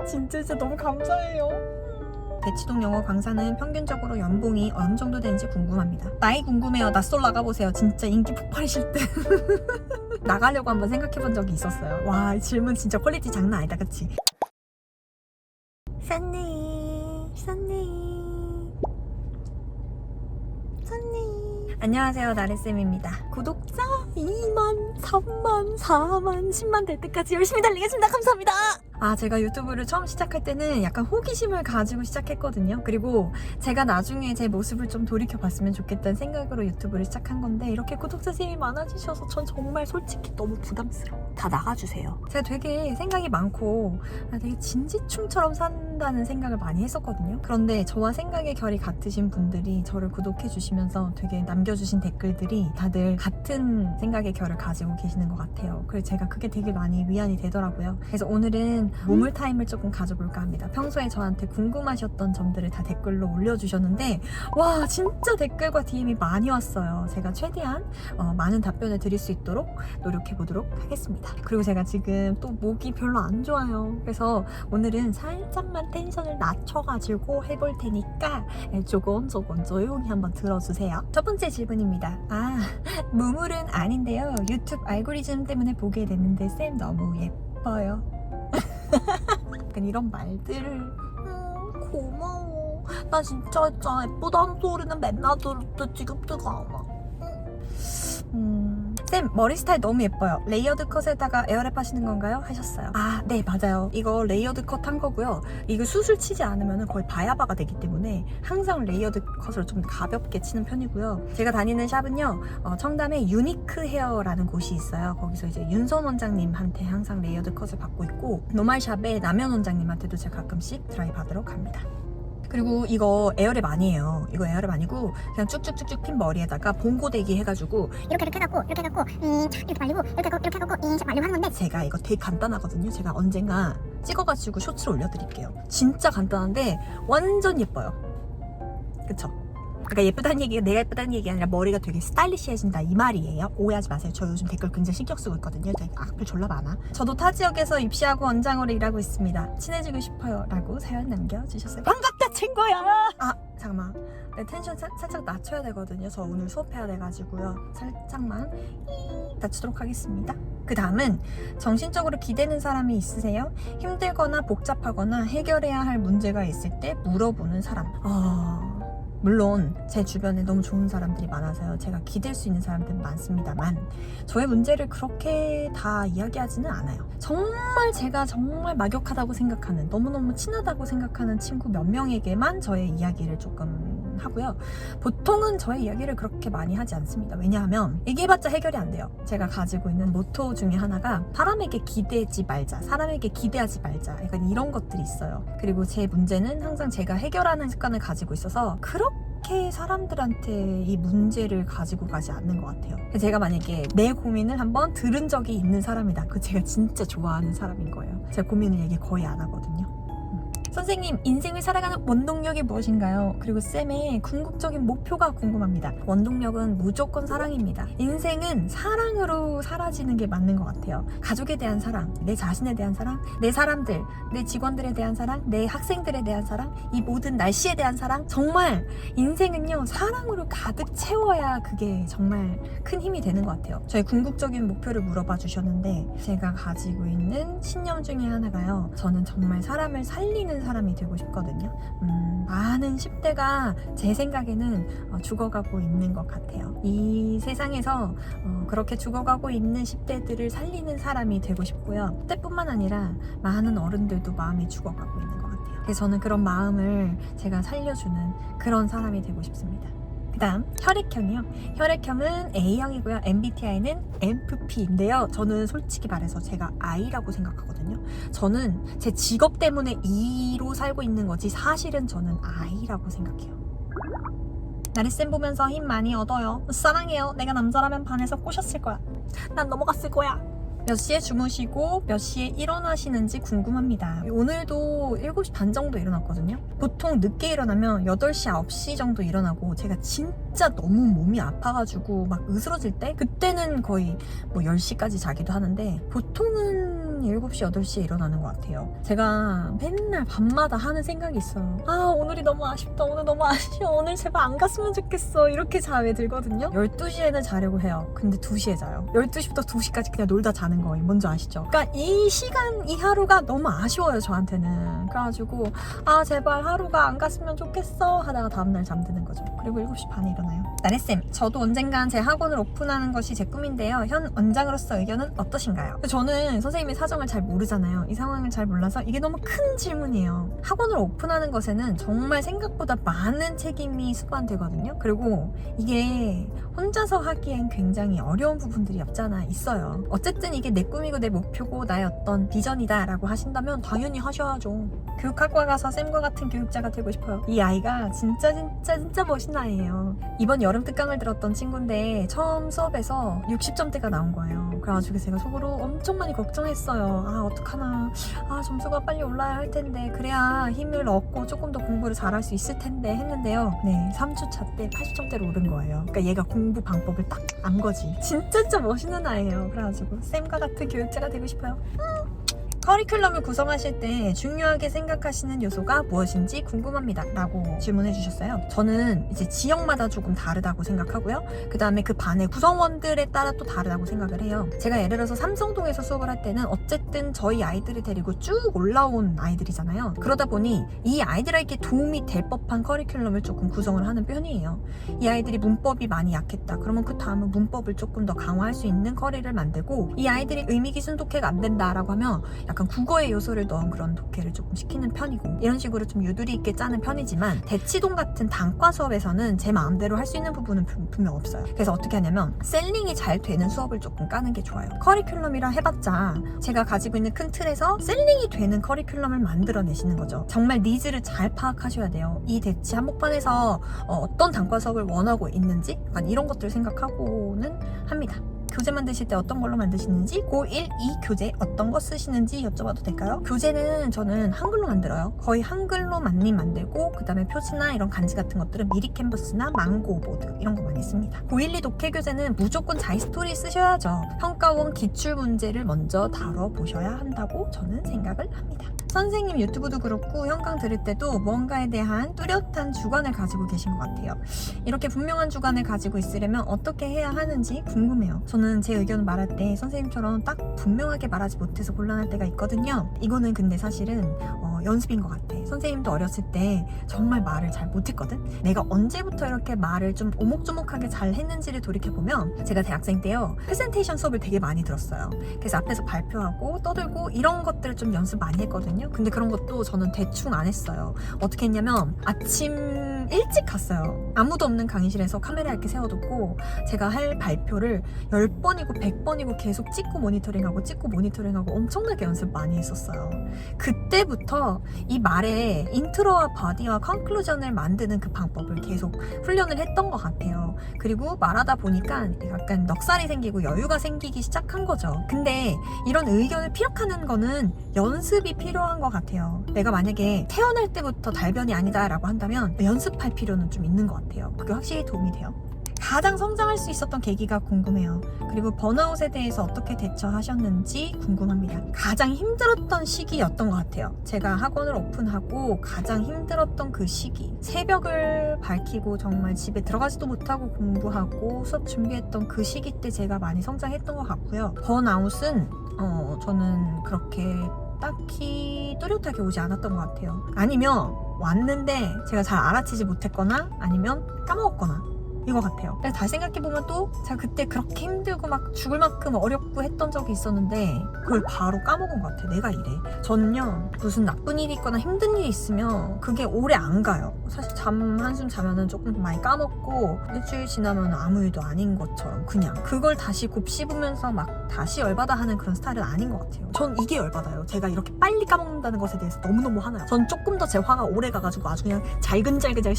진짜 너무 감사해요. 대치동 영어 강사는 평균적으로 연봉이 어느 정도 되는지 궁금합니다. 나이 궁금해요. 낯설 나가보세요. 진짜 인기 폭발이실 듯. 나가려고 한번 생각해본 적이 있었어요. 와, 이 질문 진짜 퀄리티 장난 아니다, 그치? 썬니. 안녕하세요, 나래쌤입니다. 구독자 2만, 3만, 4만, 10만 될 때까지 열심히 달리겠습니다. 감사합니다. 제가 유튜브를 처음 시작할 때는 약간 호기심을 가지고 시작했거든요. 그리고 제가 나중에 제 모습을 좀 돌이켜봤으면 좋겠다는 생각으로 유튜브를 시작한 건데, 이렇게 구독자 수이 많아지셔서 전 정말 솔직히 너무 부담스러워. 다 나가주세요. 제가 되게 생각이 많고 되게 진지충처럼 산다는 생각을 많이 했었거든요. 그런데 저와 생각의 결이 같으신 분들이 저를 구독해주시면서 되게 남겨주신 댓글들이 다들 같은 생각의 결을 가지고 계시는 것 같아요. 그래서 제가 그게 되게 많이 위안이 되더라고요. 그래서 오늘은 모물 타임을 조금 가져볼까 합니다. 평소에 저한테 궁금하셨던 점들을 다 댓글로 올려주셨는데, 와, 진짜 댓글과 DM이 많이 왔어요. 제가 최대한 많은 답변을 드릴 수 있도록 노력해보도록 하겠습니다. 그리고 제가 지금 또 목이 별로 안 좋아요. 그래서 오늘은 살짝만 텐션을 낮춰가지고 해볼 테니까 조금 조용히 한번 들어주세요. 첫 번째 질문입니다. 무물은 아닌데요. 유튜브 알고리즘 때문에 보게 됐는데 쌤 너무 예뻐요. 약간 이런 말들을 고마워. 나 진짜 예쁘다는 소리는 맨날 들을 때 지겹지가 않아. 쌤, 머리 스타일 너무 예뻐요. 레이어드 컷에다가 에어랩 하시는 건가요? 하셨어요. 네, 맞아요. 이거 레이어드 컷 한 거고요. 이거 수술 치지 않으면 거의 바야바가 되기 때문에 항상 레이어드 컷으로 좀 가볍게 치는 편이고요. 제가 다니는 샵은요, 청담에 유니크 헤어라는 곳이 있어요. 거기서 이제 윤선 원장님한테 항상 레이어드 컷을 받고 있고, 노말샵에 남현 원장님한테도 제가 가끔씩 드라이 받으러 갑니다. 그리고 이거 에어랩 아니에요. 이거 에어랩 아니고 그냥 쭉쭉쭉쭉 핀 머리에다가 봉고데기 해가지고 이렇게 해갖고 이렇게 말리고 이렇게 해갖고 말리고 하는 건데, 제가 이거 되게 간단하거든요. 제가 언젠가 찍어가지고 쇼츠로 올려드릴게요. 진짜 간단한데 완전 예뻐요. 그쵸? 그러니까 예쁘다는 얘기가 내가 예쁘다는 얘기 아니라 머리가 되게 스타일리시해진다 이 말이에요. 오해하지 마세요. 저 요즘 댓글 굉장히 신경 쓰고 있거든요. 악플 졸라 많아. 저도 타 지역에서 입시하고 원장으로 일하고 있습니다. 친해지고 싶어요 라고 사연 남겨주셨어요. 반갑다 친구야. 잠깐만, 내 텐션 살짝 낮춰야 되거든요. 저 오늘 수업해야 돼가지고요. 살짝만 낮추도록 하겠습니다. 그 다음은 정신적으로 기대는 사람이 있으세요? 힘들거나 복잡하거나 해결해야 할 문제가 있을 때 물어보는 사람. 물론 제 주변에 너무 좋은 사람들이 많아서요. 제가 기댈 수 있는 사람들은 많습니다만, 저의 문제를 그렇게 다 이야기하지는 않아요. 정말 제가 정말 막역하다고 생각하는, 너무너무 친하다고 생각하는 친구 몇 명에게만 저의 이야기를 조금 하고요. 보통은 저의 이야기를 그렇게 많이 하지 않습니다. 왜냐하면 얘기해봤자 해결이 안 돼요. 제가 가지고 있는 모토 중에 하나가 사람에게 기대지 말자, 사람에게 기대하지 말자, 약간 이런 것들이 있어요. 그리고 제 문제는 항상 제가 해결하는 습관을 가지고 있어서 그렇게 사람들한테 이 문제를 가지고 가지 않는 것 같아요. 제가 만약에 내 고민을 한번 들은 적이 있는 사람이다, 그 제가 진짜 좋아하는 사람인 거예요. 제 고민을 얘기 거의 안 하거든요. 선생님, 인생을 살아가는 원동력이 무엇인가요? 그리고 쌤의 궁극적인 목표가 궁금합니다. 원동력은 무조건 사랑입니다. 인생은 사랑으로 사라지는 게 맞는 것 같아요. 가족에 대한 사랑, 내 자신에 대한 사랑, 내 사람들, 내 직원들에 대한 사랑, 내 학생들에 대한 사랑, 이 모든 날씨에 대한 사랑. 정말 인생은요, 사랑으로 가득 채워야 그게 정말 큰 힘이 되는 것 같아요. 저의 궁극적인 목표를 물어봐 주셨는데, 제가 가지고 있는 신념 중에 하나가요, 저는 정말 사람을 살리는 사람이 되고 싶거든요. 많은 10대가 제 생각에는 죽어가고 있는 것 같아요. 이 세상에서 그렇게 죽어가고 있는 10대들을 살리는 사람이 되고 싶고요. 10대뿐만 아니라 많은 어른들도 마음이 죽어가고 있는 것 같아요. 그래서 저는 그런 마음을 제가 살려주는 그런 사람이 되고 싶습니다. 그 다음 혈액형이요. 혈액형은 A형이고요. MBTI는 MFP인데요. 저는 솔직히 말해서 제가 I라고 생각하거든요. 저는 제 직업 때문에 E로 살고 있는 거지, 사실은 저는 I라고 생각해요. 나리쌤 보면서 힘 많이 얻어요. 사랑해요. 내가 남자라면 반해서 꼬셨을 거야. 난 넘어갔을 거야. 몇 시에 주무시고 몇 시에 일어나시는지 궁금합니다. 오늘도 7시 반 정도 일어났거든요. 보통 늦게 일어나면 8시, 9시 정도 일어나고, 제가 진짜 너무 몸이 아파가지고 막 으스러질 때, 그때는 거의 10시까지 자기도 하는데, 보통은 7시, 8시에 일어나는 것 같아요. 제가 맨날 밤마다 하는 생각이 있어요. 아, 오늘이 너무 아쉽다. 오늘 너무 아쉬워. 오늘 제발 안 갔으면 좋겠어. 이렇게 잠에 들거든요. 12시에는 자려고 해요. 근데 2시에 자요. 12시부터 2시까지 그냥 놀다 자는 거예요. 뭔지 아시죠? 그러니까 이 시간, 이 하루가 너무 아쉬워요, 저한테는. 그래가지고 아, 제발 하루가 안 갔으면 좋겠어 하다가 다음날 잠드는 거죠. 그리고 7시 반에 일어나요. 나래쌤, 저도 언젠간 제 학원을 오픈하는 것이 제 꿈인데요. 현 원장으로서 의견은 어떠신가요? 저는 선생님의 사정을 잘 모르잖아요. 이 상황을 잘 몰라서 이게 너무 큰 질문이에요. 학원을 오픈하는 것에는 정말 생각보다 많은 책임이 수반되거든요. 그리고 이게 혼자서 하기엔 굉장히 어려운 부분들이 없잖아 있어요. 어쨌든 이게 내 꿈이고 내 목표고 나의 어떤 비전이다 라고 하신다면 당연히 하셔야죠. 교육학과 가서 쌤과 같은 교육자가 되고 싶어요. 이 아이가 진짜 멋있는 아이예요. 이번 여름 특강을 들었던 친구인데 처음 수업에서 60점대가 나온 거예요. 그래가지고 제가 속으로 엄청 많이 걱정했어요. 아, 어떡하나. 아, 점수가 빨리 올라야 할 텐데 그래야 힘을 얻고 조금 더 공부를 잘할 수 있을 텐데 했는데요. 네, 3주차 때 80점대로 오른 거예요. 그러니까 얘가 공부 방법을 딱 안 거지. 진짜 멋있는 아이예요. 그래가지고 쌤과 같은 교육자가 되고 싶어요. 커리큘럼을 구성하실 때 중요하게 생각하시는 요소가 무엇인지 궁금합니다 라고 질문해 주셨어요. 저는 이제 지역마다 조금 다르다고 생각하고요. 그 다음에 그 반의 구성원들에 따라 또 다르다고 생각을 해요. 제가 예를 들어서 삼성동에서 수업을 할 때는 어쨌든 저희 아이들을 데리고 쭉 올라온 아이들이잖아요. 그러다 보니 이 아이들에게 도움이 될 법한 커리큘럼을 조금 구성을 하는 편이에요. 이 아이들이 문법이 많이 약했다. 그러면 그 다음은 문법을 조금 더 강화할 수 있는 커리를 만들고, 이 아이들이 의미기준 독해가 안 된다라고 하면 약간 국어의 요소를 넣은 그런 독해를 조금 시키는 편이고, 이런 식으로 좀 유두리 있게 짜는 편이지만 대치동 같은 단과 수업에서는 제 마음대로 할 수 있는 부분은 분명 없어요. 그래서 어떻게 하냐면 셀링이 잘 되는 수업을 조금 까는 게 좋아요. 커리큘럼이라 해봤자 제가 가지고 있는 큰 틀에서 셀링이 되는 커리큘럼을 만들어내시는 거죠. 정말 니즈를 잘 파악하셔야 돼요. 이 대치 한복판에서 어떤 단과 수업을 원하고 있는지 약간 이런 것들 생각하고는 합니다. 교재 만드실 때 어떤 걸로 만드시는지, 고1, 2 교재 어떤 거 쓰시는지 여쭤봐도 될까요? 교재는 저는 한글로 만들어요. 거의 한글로 많이 만들고, 그 다음에 표지나 이런 간지 같은 것들은 미리 캔버스나 망고 보드 이런 거 많이 씁니다. 고1, 2 독해 교재는 무조건 자이스토리 쓰셔야죠. 평가원 기출 문제를 먼저 다뤄보셔야 한다고 저는 생각을 합니다. 선생님 유튜브도 그렇고 현강 들을 때도 뭔가에 대한 뚜렷한 주관을 가지고 계신 것 같아요. 이렇게 분명한 주관을 가지고 있으려면 어떻게 해야 하는지 궁금해요. 저는 제 의견을 말할 때 선생님처럼 딱 분명하게 말하지 못해서 곤란할 때가 있거든요. 이거는 근데 사실은 연습인 것 같아. 선생님도 어렸을 때 정말 말을 잘 못했거든. 내가 언제부터 이렇게 말을 좀 오목조목하게 잘 했는지를 돌이켜보면, 제가 대학생 때요 프레젠테이션 수업을 되게 많이 들었어요. 그래서 앞에서 발표하고 떠들고 이런 것들을 좀 연습 많이 했거든요. 근데 그런 것도 저는 대충 안 했어요. 어떻게 했냐면 아침 일찍 갔어요. 아무도 없는 강의실에서 카메라 이렇게 세워두고 제가 할 발표를 10번이고 100번이고 계속 찍고 모니터링하고 엄청나게 연습 많이 했었어요. 그때부터 이 말에 인트로와 바디와 컨클루전을 만드는 그 방법을 계속 훈련을 했던 것 같아요. 그리고 말하다 보니까 약간 넉살이 생기고 여유가 생기기 시작한 거죠. 근데 이런 의견을 피력하는 거는 연습이 필요한 것 같아요. 내가 만약에 태어날 때부터 달변이 아니다 라고 한다면 연습할 필요는 좀 있는 것 같아요. 그게 확실히 도움이 돼요. 가장 성장할 수 있었던 계기가 궁금해요. 그리고 번아웃에 대해서 어떻게 대처하셨는지 궁금합니다. 가장 힘들었던 시기였던 것 같아요. 제가 학원을 오픈하고 가장 힘들었던 그 시기, 새벽을 밝히고 정말 집에 들어가지도 못하고 공부하고 수업 준비했던 그 시기 때 제가 많이 성장했던 것 같고요. 번아웃은 저는 그렇게 딱히 뚜렷하게 오지 않았던 것 같아요. 아니면 왔는데 제가 잘 알아채지 못했거나 아니면 까먹었거나 이거 같아요. 근데 다시 생각해보면 또 제가 그때 그렇게 힘들고 막 죽을 만큼 어렵고 했던 적이 있었는데 그걸 바로 까먹은 것 같아요. 내가 이래. 저는요, 무슨 나쁜 일이 있거나 힘든 일이 있으면 그게 오래 안 가요. 사실 한숨 자면은 조금 많이 까먹고 일주일 지나면 아무 일도 아닌 것처럼 그냥 그걸 다시 곱씹으면서 막 다시 열받아 하는 그런 스타일은 아닌 것 같아요. 전 이게 열받아요. 제가 이렇게 빨리 까먹는다는 것에 대해서 너무너무 화나요. 전 조금 더 제 화가 오래 가가지고 아주 그냥 잘근잘근잘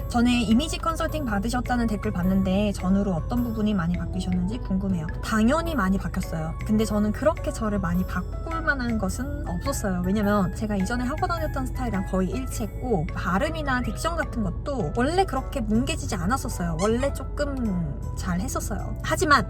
전에 이미지 컨설팅 받으셨다는 댓글 봤는데 전후로 어떤 부분이 많이 바뀌셨는지 궁금해요. 당연히 많이 바뀌었어요. 근데 저는 그렇게 저를 많이 바꿀 만한 것은 없었어요. 왜냐면 제가 이전에 학원 다녔던 스타일이랑 거의 일치했고, 발음이나 딕션 같은 것도 원래 그렇게 뭉개지지 않았었어요. 원래 조금 잘 했었어요. 하지만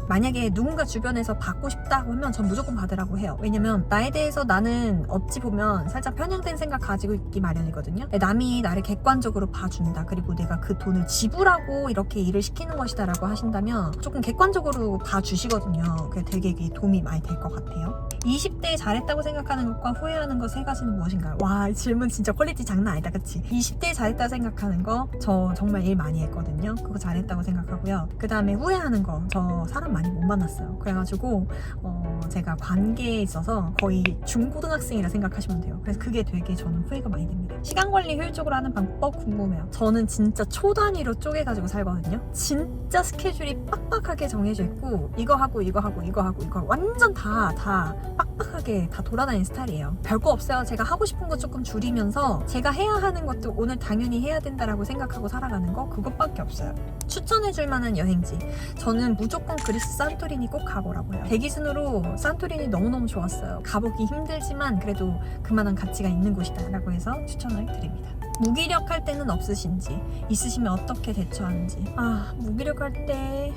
만약에 누군가 주변에서 받고 싶다고 하면 전 무조건 받으라고 해요. 왜냐면 나에 대해서 나는 어찌 보면 살짝 편향된 생각 가지고 있기 마련이거든요. 남이 나를 객관적으로 봐준다, 그리고 내가 그 돈을 지불하고 이렇게 일을 시키는 것이다 라고 하신다면 조금 객관적으로 봐주시거든요. 그게 되게 도움이 많이 될 것 같아요. 20대에 잘했다고 생각하는 것과 후회하는 것 세 가지는 무엇인가요? 와, 이 질문 진짜 퀄리티 장난 아니다, 그치? 20대에 잘했다고 생각하는 거, 저 정말 일 많이 했거든요. 그거 잘했다고 생각하고요. 그 다음에 후회하는 거, 저 사람 많이 못 만났어요. 그래가지고 제가 관계에 있어서 거의 중고등학생이라 생각하시면 돼요. 그래서 그게 되게 저는 후회가 많이 됩니다. 시간 관리 효율적으로 하는 방법 궁금해요. 저는 진짜 초 단위로 쪼개가지고 살거든요. 진짜 스케줄이 빡빡하게 정해져 있고 이거 하고 이거 하고 이거 하고 이거 완전 다 빡빡하게 다 돌아다니는 스타일이에요. 별거 없어요. 제가 하고 싶은 거 조금 줄이면서 제가 해야 하는 것도 오늘 당연히 해야 된다라고 생각하고 살아가는 거, 그것밖에 없어요. 추천해줄 만한 여행지, 저는 무조건 그리스 산토리니 꼭 가보라고요. 대기순으로 산토리니 너무너무 좋았어요. 가보기 힘들지만 그래도 그만한 가치가 있는 곳이다 라고 해서 추천을 드립니다. 무기력할 때는 없으신지, 있으시면 어떻게 대처하는지. 무기력할 때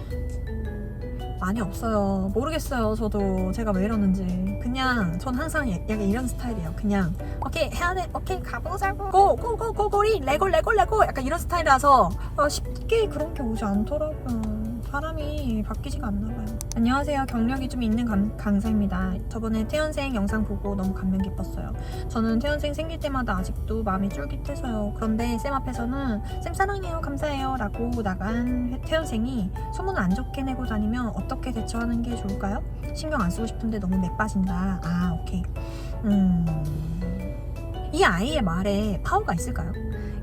많이 없어요. 모르겠어요. 저도 제가 왜 이러는지. 그냥 전 항상 약간 이런 스타일이에요. 그냥 오케이 해야 돼, 오케이 가보자고, 고고고고고리 레고 약간 이런 스타일이라서 쉽게 그런 게 오지 않더라고요. 사람이 바뀌지가 않나 봐요. 안녕하세요. 경력이 좀 있는 강사입니다. 저번에 태연생 영상 보고 너무 감명 깊었어요. 저는 태연생 생길 때마다 아직도 마음이 쫄깃해서요. 그런데 쌤 앞에서는 쌤 사랑해요, 감사해요 라고 나간 태연생이 소문 안 좋게 내고 다니면 어떻게 대처하는 게 좋을까요? 신경 안 쓰고 싶은데 너무 맥 빠진다. 오케이. 이 아이의 말에 파워가 있을까요?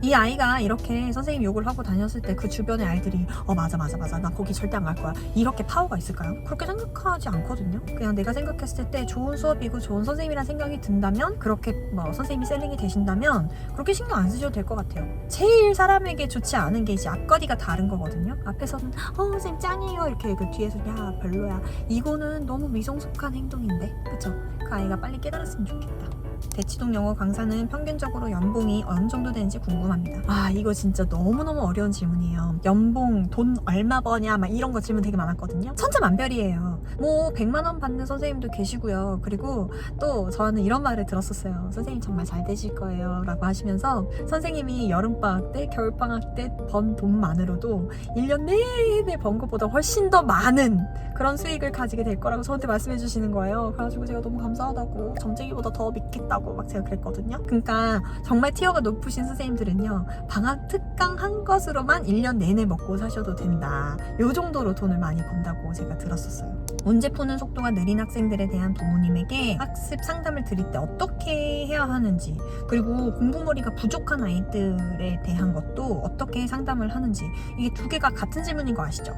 이 아이가 이렇게 선생님 욕을 하고 다녔을 때 그 주변의 아이들이 맞아 나 거기 절대 안 갈 거야, 이렇게 파워가 있을까요? 그렇게 생각하지 않거든요. 그냥 내가 생각했을 때 좋은 수업이고 좋은 선생님이라는 생각이 든다면, 그렇게 선생님이 셀링이 되신다면 그렇게 신경 안 쓰셔도 될 것 같아요. 제일 사람에게 좋지 않은 게 이제 앞거리가 다른 거거든요. 앞에서는 선생님 짱이에요 이렇게, 그 뒤에서 야 별로야, 이거는 너무 미성숙한 행동인데, 그쵸? 그 아이가 빨리 깨달았으면 좋겠다. 대치동 영어 강사는 평균적으로 연봉이 어느 정도 되는지 궁금합니다. 이거 진짜 너무너무 어려운 질문이에요. 연봉, 돈 얼마 버냐 막 이런 거 질문 되게 많았거든요. 천차만별이에요. 100만 원 받는 선생님도 계시고요. 그리고 또 저는 이런 말을 들었었어요. 선생님 정말 잘 되실 거예요 라고 하시면서, 선생님이 여름방학 때 겨울방학 때 번 돈만으로도 1년 내내 번 것보다 훨씬 더 많은 그런 수익을 가지게 될 거라고 저한테 말씀해 주시는 거예요. 그래가지고 제가 너무 감사하다고, 점쟁이보다 더 믿겠다고 막 제가 그랬거든요. 그러니까 정말 티어가 높으신 선생님들은요, 방학 특강 한 것으로만 1년 내내 먹고 사셔도 된다, 요 정도로 돈을 많이 번다고 제가 들었었어요. 문제 푸는 속도가 느린 학생들에 대한 부모님에게 학습 상담을 드릴 때 어떻게 해야 하는지, 그리고 공부머리가 부족한 아이들에 대한 것도 어떻게 상담을 하는지, 이게 두 개가 같은 질문인 거 아시죠?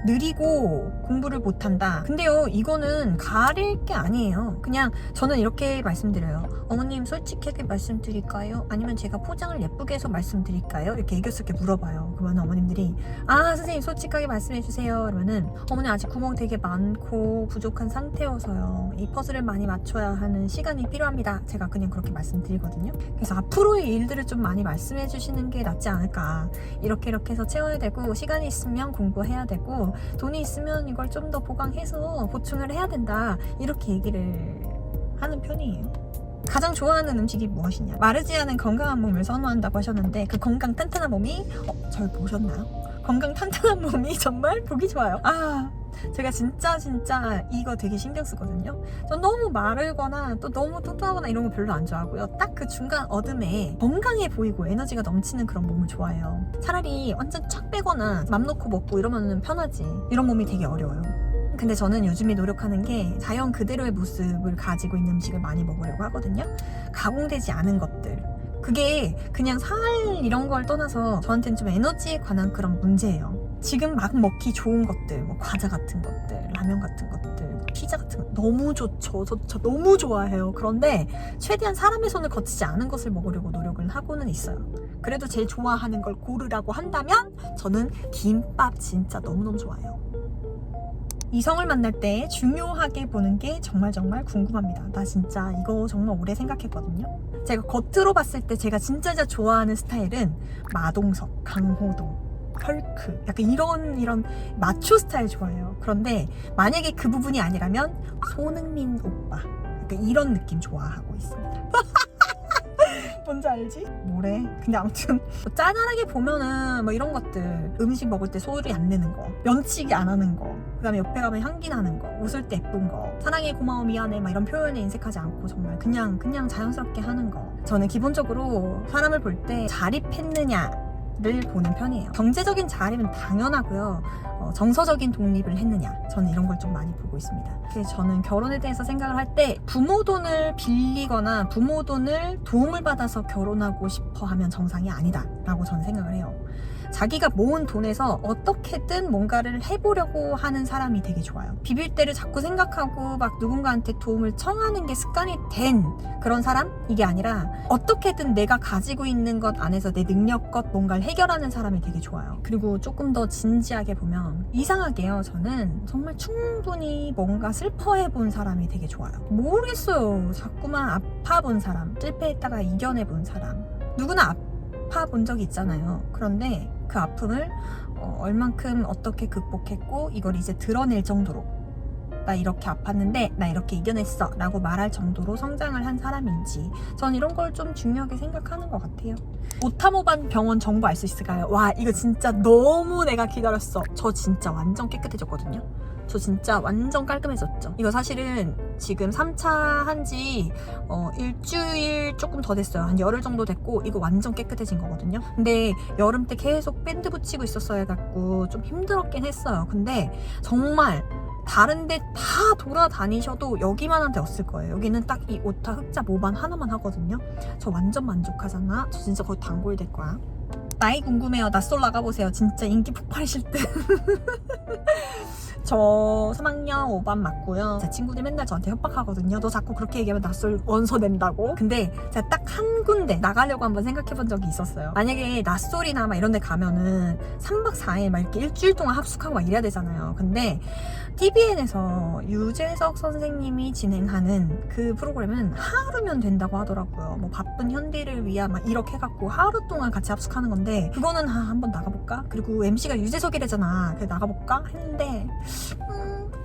느리고 공부를 못한다. 근데요, 이거는 가릴 게 아니에요. 그냥 저는 이렇게 말씀드려요. 어머님 솔직하게 말씀드릴까요? 아니면 제가 포장을 예쁘게 해서 말씀드릴까요? 이렇게 애교스럽게 물어봐요. 그러면 어머님들이 선생님 솔직하게 말씀해 주세요. 그러면은 어머니 아직 구멍 되게 많고 부족한 상태여서요, 이 퍼즐을 많이 맞춰야 하는 시간이 필요합니다. 제가 그냥 그렇게 말씀드리거든요. 그래서 앞으로의 일들을 좀 많이 말씀해 주시는 게 낫지 않을까. 이렇게 해서 채워야 되고, 시간이 있으면 공부해야 되고, 돈이 있으면 이걸 좀 더 보강해서 보충을 해야 된다, 이렇게 얘기를 하는 편이에요. 가장 좋아하는 음식이 무엇이냐? 마르지 않은 건강한 몸을 선호한다고 하셨는데, 그 건강 탄탄한 몸이 절 보셨나요? 건강 탄탄한 몸이 정말 보기 좋아요. 제가 진짜 이거 되게 신경 쓰거든요. 전 너무 마르거나 또 너무 뚱뚱하거나 이런 거 별로 안 좋아하고요. 딱 그 중간 어둠에 건강해 보이고 에너지가 넘치는 그런 몸을 좋아해요. 차라리 완전 착 빼거나 맘 놓고 먹고 이러면 편하지, 이런 몸이 되게 어려워요. 근데 저는 요즘에 노력하는 게 자연 그대로의 모습을 가지고 있는 음식을 많이 먹으려고 하거든요. 가공되지 않은 것들, 그게 그냥 살 이런 걸 떠나서 저한테는 좀 에너지에 관한 그런 문제예요. 지금 막 먹기 좋은 것들, 과자 같은 것들, 라면 같은 것들, 피자 같은 거 너무 좋죠. 저 너무 좋아해요. 그런데 최대한 사람의 손을 거치지 않은 것을 먹으려고 노력을 하고는 있어요. 그래도 제일 좋아하는 걸 고르라고 한다면 저는 김밥 진짜 너무너무 좋아해요. 이성을 만날 때 중요하게 보는 게 정말 궁금합니다. 나 진짜 이거 정말 오래 생각했거든요. 제가 겉으로 봤을 때 제가 진짜 좋아하는 스타일은 마동석, 강호동, 헐크 약간 이런 마초 스타일 좋아해요. 그런데 만약에 그 부분이 아니라면 손흥민 오빠 약간 이런 느낌 좋아하고 있습니다. 뭔지 알지? 뭐래? 근데 아무튼 뭐 짠하게 보면은 뭐 이런 것들 음식 먹을 때 소리 안 내는 거, 면치기 안 하는 거, 그 다음에 옆에 가면 향기 나는 거, 웃을 때 예쁜 거, 사랑해 고마워 미안해 막 이런 표현에 인색하지 않고 정말 그냥 자연스럽게 하는 거. 저는 기본적으로 사람을 볼 때 자립했느냐를 보는 편이에요. 경제적인 자립은 당연하고요. 정서적인 독립을 했느냐, 저는 이런 걸 좀 많이 보고 있습니다. 그래서 저는 결혼에 대해서 생각을 할 때 부모 돈을 빌리거나 부모 돈을 도움을 받아서 결혼하고 싶어 하면 정상이 아니다 라고 저는 생각을 해요. 자기가 모은 돈에서 어떻게든 뭔가를 해보려고 하는 사람이 되게 좋아요. 비빌 때를 자꾸 생각하고 막 누군가한테 도움을 청하는 게 습관이 된 그런 사람? 이게 아니라 어떻게든 내가 가지고 있는 것 안에서 내 능력껏 뭔가를 해결하는 사람이 되게 좋아요. 그리고 조금 더 진지하게 보면 이상하게요, 저는 정말 충분히 뭔가 슬퍼해 본 사람이 되게 좋아요. 모르겠어요. 자꾸만 아파 본 사람, 실패했다가 이겨내 본 사람. 누구나 아파 본 적이 있잖아요. 그런데 그 아픔을 얼만큼 어떻게 극복했고 이걸 이제 드러낼 정도로 나 이렇게 아팠는데 나 이렇게 이겨냈어 라고 말할 정도로 성장을 한 사람인지 전 이런 걸 좀 중요하게 생각하는 것 같아요. 오타모반 병원 정보 알 수 있을까요? 와, 이거 진짜 너무 내가 기다렸어. 저 진짜 완전 깨끗해졌거든요. 저 진짜 완전 깔끔해졌죠. 이거 사실은 지금 3차 한지 일주일 조금 더 됐어요. 한 열흘 정도 됐고 이거 완전 깨끗해진 거거든요. 근데 여름 때 계속 밴드 붙이고 있었어야 해갖고 좀 힘들었긴 했어요. 근데 정말 다른 데 다 돌아다니셔도 여기만한 데 없을 거예요. 여기는 딱 이 오타 흑자 모반 하나만 하거든요. 저 완전 만족하잖아. 저 진짜 거의 단골 될 거야. 나이 궁금해요. 낯설 나가보세요. 진짜 인기 폭발이실 듯. 저 3학년 5반 맞고요. 제 친구들 맨날 저한테 협박하거든요. 너 자꾸 그렇게 얘기하면 낯설 원서 낸다고. 근데 제가 딱 한 군데 나가려고 한번 생각해본 적이 있었어요. 만약에 낯설이나 막 이런 데 가면은 3박 4일 막 이렇게 일주일 동안 합숙하고 막 이래야 되잖아요. 근데 TVN에서 유재석 선생님이 진행하는 그 프로그램은 하루면 된다고 하더라고요. 뭐 바쁜 현대를 위한 막 이렇게 해갖고 하루 동안 같이 합숙하는 건데 그거는 한번 나가볼까? 그리고 MC가 유재석이래잖아. 그래서 나가볼까? 했는데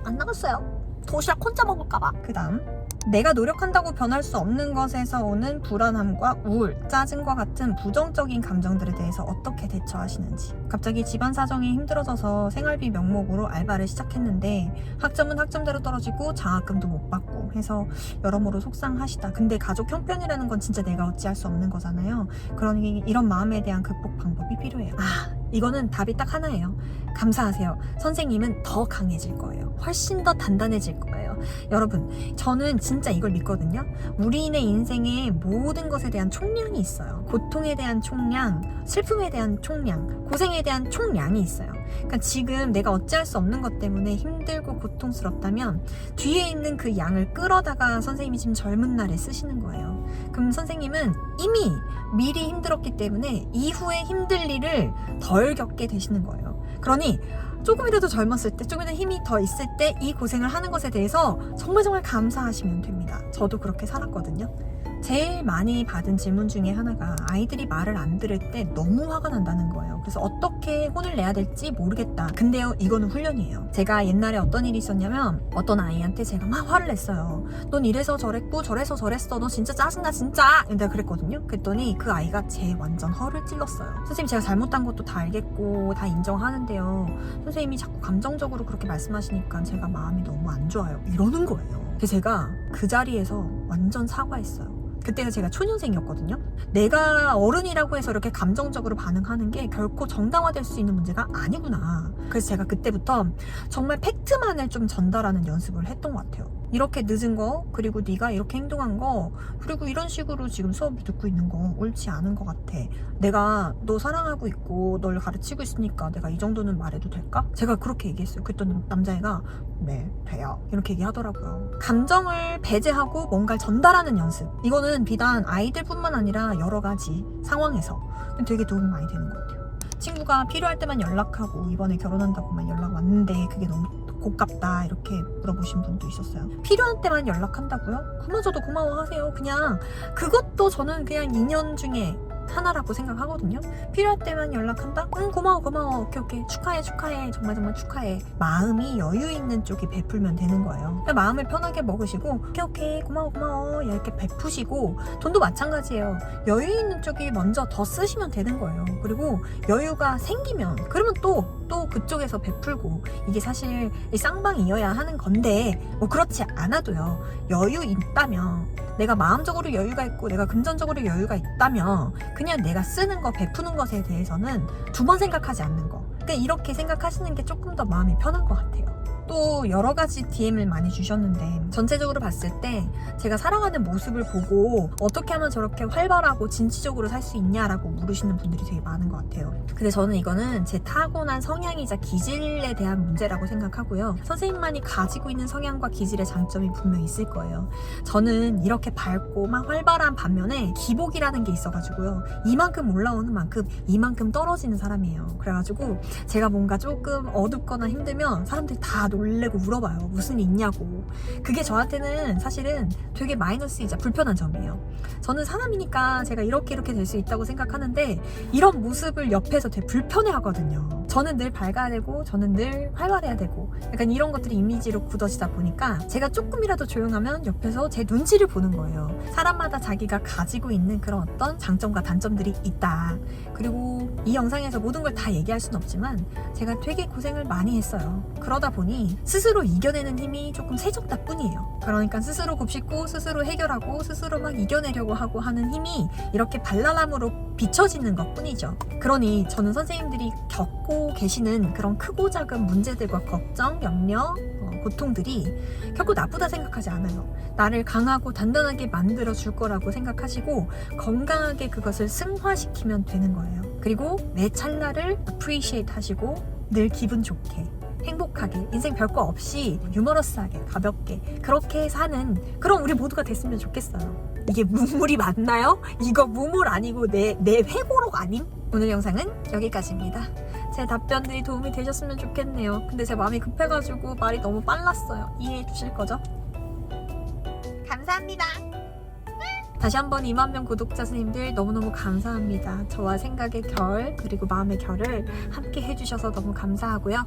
안 나갔어요. 도시락 혼자 먹을까봐. 그 다음 내가 노력한다고 변할 수 없는 것에서 오는 불안함과 우울, 짜증과 같은 부정적인 감정들에 대해서 어떻게 대처하시는지. 갑자기 집안 사정이 힘들어져서 생활비 명목으로 알바를 시작했는데 학점은 학점대로 떨어지고 장학금도 못 받고 해서 여러모로 속상하시다. 근데 가족 형편이라는 건 진짜 내가 어찌할 수 없는 거잖아요. 그러니 이런 마음에 대한 극복 방법이 필요해요. 이거는 답이 딱 하나예요. 감사하세요. 선생님은 더 강해질 거예요. 훨씬 더 단단해질 거예요. 여러분, 저는 진짜 이걸 믿거든요. 우리인의 인생에 모든 것에 대한 총량이 있어요. 고통에 대한 총량, 슬픔에 대한 총량, 고생에 대한 총량이 있어요. 그러니까 지금 내가 어찌할 수 없는 것 때문에 힘들고 고통스럽다면 뒤에 있는 그 양을 끌어다가 선생님이 지금 젊은 날에 쓰시는 거예요. 그럼 선생님은 이미 미리 힘들었기 때문에 이후에 힘들 일을 덜 겪게 되시는 거예요. 그러니 조금이라도 젊었을 때, 조금이라도 힘이 더 있을 때 이 고생을 하는 것에 대해서 정말 감사하시면 됩니다. 저도 그렇게 살았거든요. 제일 많이 받은 질문 중에 하나가 아이들이 말을 안 들을 때 너무 화가 난다는 거예요. 그래서 어떻게 혼을 내야 될지 모르겠다. 근데요, 이거는 훈련이에요. 제가 옛날에 어떤 일이 있었냐면 어떤 아이한테 제가 막 화를 냈어요. 넌 이래서 저랬고 저래서 저랬어. 너 진짜 짜증나 진짜. 내가 그랬거든요. 그랬더니 그 아이가 제 완전 허를 찔렀어요. 선생님, 제가 잘못한 것도 다 알겠고 다 인정하는데요. 선생님이 자꾸 감정적으로 그렇게 말씀하시니까 제가 마음이 너무 안 좋아요. 이러는 거예요. 그래서 제가 그 자리에서 완전 사과했어요. 그때가 제가 초년생이었거든요. 내가 어른이라고 해서 이렇게 감정적으로 반응하는 게 결코 정당화될 수 있는 문제가 아니구나. 그래서 제가 그때부터 정말 팩트만을 좀 전달하는 연습을 했던 것 같아요. 이렇게 늦은 거, 그리고 네가 이렇게 행동한 거, 그리고 이런 식으로 지금 수업을 듣고 있는 거 옳지 않은 것 같아. 내가 너 사랑하고 있고 널 가르치고 있으니까 내가 이 정도는 말해도 될까? 제가 그렇게 얘기했어요. 그랬더니 남자애가 네, 돼요. 이렇게 얘기하더라고요. 감정을 배제하고 뭔가를 전달하는 연습. 이거는 비단 아이들뿐만 아니라 여러 가지 상황에서 되게 도움이 많이 되는 것 같아요. 친구가 필요할 때만 연락하고 이번에 결혼한다고만 연락 왔는데 그게 너무 고깝다 이렇게 물어보신 분도 있었어요. 필요한 때만 연락한다고요? 그마저도 고마워하세요. 그냥 그것도 저는 그냥 인연 중에 하나라고 생각하거든요. 필요할 때만 연락한다? 응, 고마워 오케이 축하해 정말 축하해. 마음이 여유 있는 쪽이 베풀면 되는 거예요. 그냥 마음을 편하게 먹으시고 오케이 고마워 이렇게 베푸시고, 돈도 마찬가지예요. 여유 있는 쪽이 먼저 더 쓰시면 되는 거예요. 그리고 여유가 생기면 그러면 또 그쪽에서 베풀고, 이게 사실 쌍방이어야 하는 건데 뭐 그렇지 않아도요, 여유 있다면, 내가 마음적으로 여유가 있고 내가 금전적으로 여유가 있다면 그냥 내가 쓰는 거 베푸는 것에 대해서는 두 번 생각하지 않는 거, 그러니까 이렇게 생각하시는 게 조금 더 마음이 편한 것 같아요. 또 여러 가지 DM을 많이 주셨는데, 전체적으로 봤을 때 제가 살아가는 모습을 보고 어떻게 하면 저렇게 활발하고 진취적으로 살 수 있냐라고 물으시는 분들이 되게 많은 것 같아요. 근데 저는 이거는 제 타고난 성향이자 기질에 대한 문제라고 생각하고요. 선생님만이 가지고 있는 성향과 기질의 장점이 분명히 있을 거예요. 저는 이렇게 밝고 막 활발한 반면에 기복이라는 게 있어가지고요, 이만큼 올라오는 만큼 이만큼 떨어지는 사람이에요. 그래가지고 제가 뭔가 조금 어둡거나 힘들면 사람들이 다 놀래고 물어봐요. 무슨 일 있냐고. 그게 저한테는 사실은 되게 마이너스이자 불편한 점이에요. 저는 사람이니까 제가 이렇게 될 수 있다고 생각하는데, 이런 모습을 옆에서 되게 불편해 하거든요. 저는 늘 밝아야 되고 저는 늘 활발해야 되고, 약간 이런 것들이 이미지로 굳어지다 보니까 제가 조금이라도 조용하면 옆에서 제 눈치를 보는 거예요. 사람마다 자기가 가지고 있는 그런 어떤 장점과 단점들이 있다. 그리고 이 영상에서 모든 걸 다 얘기할 수는 없지만 제가 되게 고생을 많이 했어요. 그러다 보니 스스로 이겨내는 힘이 조금 세졌다 뿐이에요. 그러니까 스스로 곱씹고 스스로 해결하고 스스로 막 이겨내려고 하고 하는 힘이 이렇게 발랄함으로 비춰지는 것 뿐이죠. 그러니 저는 선생님들이 겪고 계시는 그런 크고 작은 문제들과 걱정, 염려, 고통들이 결코 나쁘다 생각하지 않아요. 나를 강하고 단단하게 만들어 줄 거라고 생각하시고 건강하게 그것을 승화시키면 되는 거예요. 그리고 매 찰나를 appreciate 하시고 늘 기분 좋게, 행복하게, 인생 별거 없이 유머러스하게, 가볍게 그렇게 사는 그런 우리 모두가 됐으면 좋겠어요. 이게 무물이 맞나요? 이거 무물 아니고 내 회고록 아님? 오늘 영상은 여기까지입니다. 제 답변들이 도움이 되셨으면 좋겠네요. 근데 제 마음이 급해가지고 말이 너무 빨랐어요. 이해해 주실 거죠? 감사합니다. 다시 한번 2만 명 구독자 스님들 너무너무 감사합니다. 저와 생각의 결, 그리고 마음의 결을 함께 해주셔서 너무 감사하고요.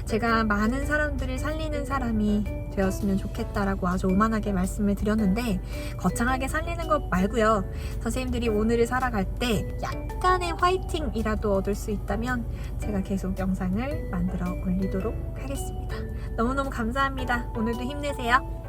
제가 많은 사람들을 살리는 사람이 되었으면 좋겠다라고 아주 오만하게 말씀을 드렸는데, 거창하게 살리는 것 말고요, 선생님들이 오늘을 살아갈 때 약간의 화이팅이라도 얻을 수 있다면 제가 계속 영상을 만들어 올리도록 하겠습니다. 너무너무 감사합니다. 오늘도 힘내세요.